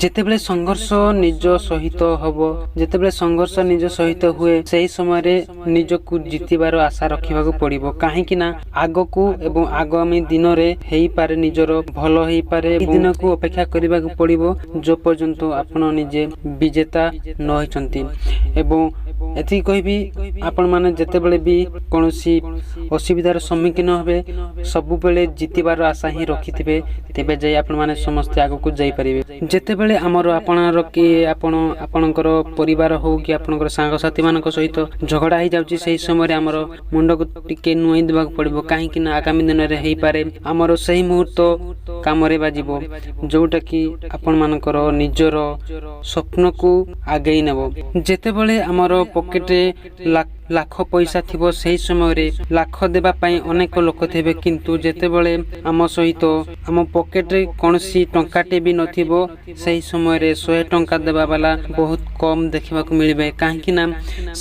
ଯେତେବେଳେ ସଂଘର୍ଷ ନିଜ ସହିତ ହବ, ଯେତେବେଳେ ସଂଘର୍ଷ ନିଜ ସହିତ ହୁଏ, ସେହି ସମୟରେ ନିଜକୁ ଜିତିବାର ଆଶା ରଖିବାକୁ ପଡ଼ିବ। କାହିଁକି ନା ଆଗକୁ ଏବଂ ଆଗାମୀ ଦିନରେ ହେଇପାରେ ନିଜର ଭଲ ହେଇପାରେ। ଏହି ଦିନକୁ ଅପେକ୍ଷା କରିବାକୁ ପଡ଼ିବ ଯେ ପର୍ଯ୍ୟନ୍ତ ଆପଣ ନିଜେ ବିଜେତା ନ ହୋଇଛନ୍ତି। ଏବଂ ଏତିକି କହିବି, ଆପଣମାନେ ଯେତେବେଳେ ବି କୌଣସି ଅସୁବିଧାର ସମ୍ମୁଖୀନ ହେବେ, ସବୁବେଳେ ଜିତିବାର ଆଶା ହିଁ ରଖିଥିବେ, ତେବେ ଯାଇ ଆପଣମାନେ ସମସ୍ତେ ଆଗକୁ ଯାଇପାରିବେ। ଯେତେବେଳେ ଆମର ଆପଣଙ୍କର ପରିବାର ହଉ କି ଆପଣଙ୍କର ସାଙ୍ଗସାଥି ମାନଙ୍କ ସହିତ ଝଗଡ଼ା ହେଇଯାଉଛି, ସେହି ସମୟରେ ଆମର ମୁଣ୍ଡକୁ ଟିକେ ନୁଆଇଁ ଦେବାକୁ ପଡ଼ିବ। କାହିଁକି ନା ଆଗାମୀ ଦିନରେ ହେଇପାରେ ଆମର ସେହି ମୁହୂର୍ତ୍ତ କାମରେ ବାଜିବ, ଯୋଉଟା କି ଆପଣମାନଙ୍କର ନିଜର ସ୍ୱପ୍ନକୁ ଆଗେଇ ନେବ। ଯେତେବେଳେ ଆମର ପକେଟରେ ଲାଖ ପଇସା ଥିବ, ସେହି ସମୟରେ ଲାଖ ଦେବା ପାଇଁ ଅନେକ ଲୋକ ଥିବେ, କିନ୍ତୁ ଯେତେବେଳେ ଆମ ସହିତ ଆମ ପକେଟରେ କୌଣସି ଟଙ୍କାଟେ ବି ନଥିବ, ସେହି ସମୟରେ 100 ଟଙ୍କା ଦେବା ବାଲା ବହୁତ କମ୍ ଦେଖିବାକୁ ମିଳିବେ। କାହିଁକି ନା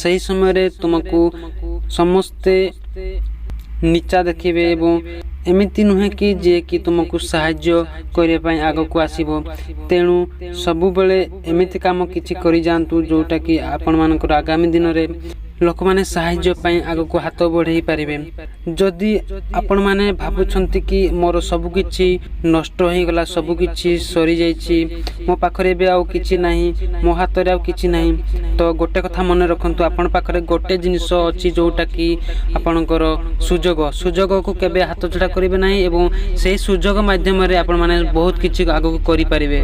ସେହି ସମୟରେ ତୁମକୁ ସମସ୍ତେ ନିଚା ଦେଖିବେ ଏବଂ ଏମିତି ନୁହେଁ କି ଯିଏ କି ତୁମକୁ ସାହାଯ୍ୟ କରିବା ପାଇଁ ଆଗକୁ ଆସିବ। ତେଣୁ ସବୁବେଳେ ଏମିତି କାମ କିଛି କରିଯାଆନ୍ତୁ ଯୋଉଟା କି ଆପଣମାନଙ୍କର ଆଗାମୀ ଦିନରେ ଲୋକମାନେ ସାହାଯ୍ୟ ପାଇଁ ଆଗକୁ ହାତ ବଢ଼େଇ ପାରିବେ। ଯଦି ଆପଣମାନେ ଭାବୁଛନ୍ତି କି ମୋର ସବୁକିଛି ନଷ୍ଟ ହୋଇଗଲା, ସବୁକିଛି ସରିଯାଇଛି, ମୋ ପାଖରେ ଏବେ ଆଉ କିଛି ନାହିଁ, ମୋ ହାତରେ ଆଉ କିଛି ନାହିଁ, ତ ଗୋଟେ କଥା ମନେ ରଖନ୍ତୁ, ଆପଣ ପାଖରେ ଗୋଟେ ଜିନିଷ ଅଛି ଯୋଉଟା କି ଆପଣଙ୍କର ସୁଯୋଗକୁ କେବେ ହାତ ଛଡ଼ା କରିବେ ନାହିଁ ଏବଂ ସେହି ସୁଯୋଗ ମାଧ୍ୟମରେ ଆପଣମାନେ ବହୁତ କିଛି ଆଗକୁ କରିପାରିବେ।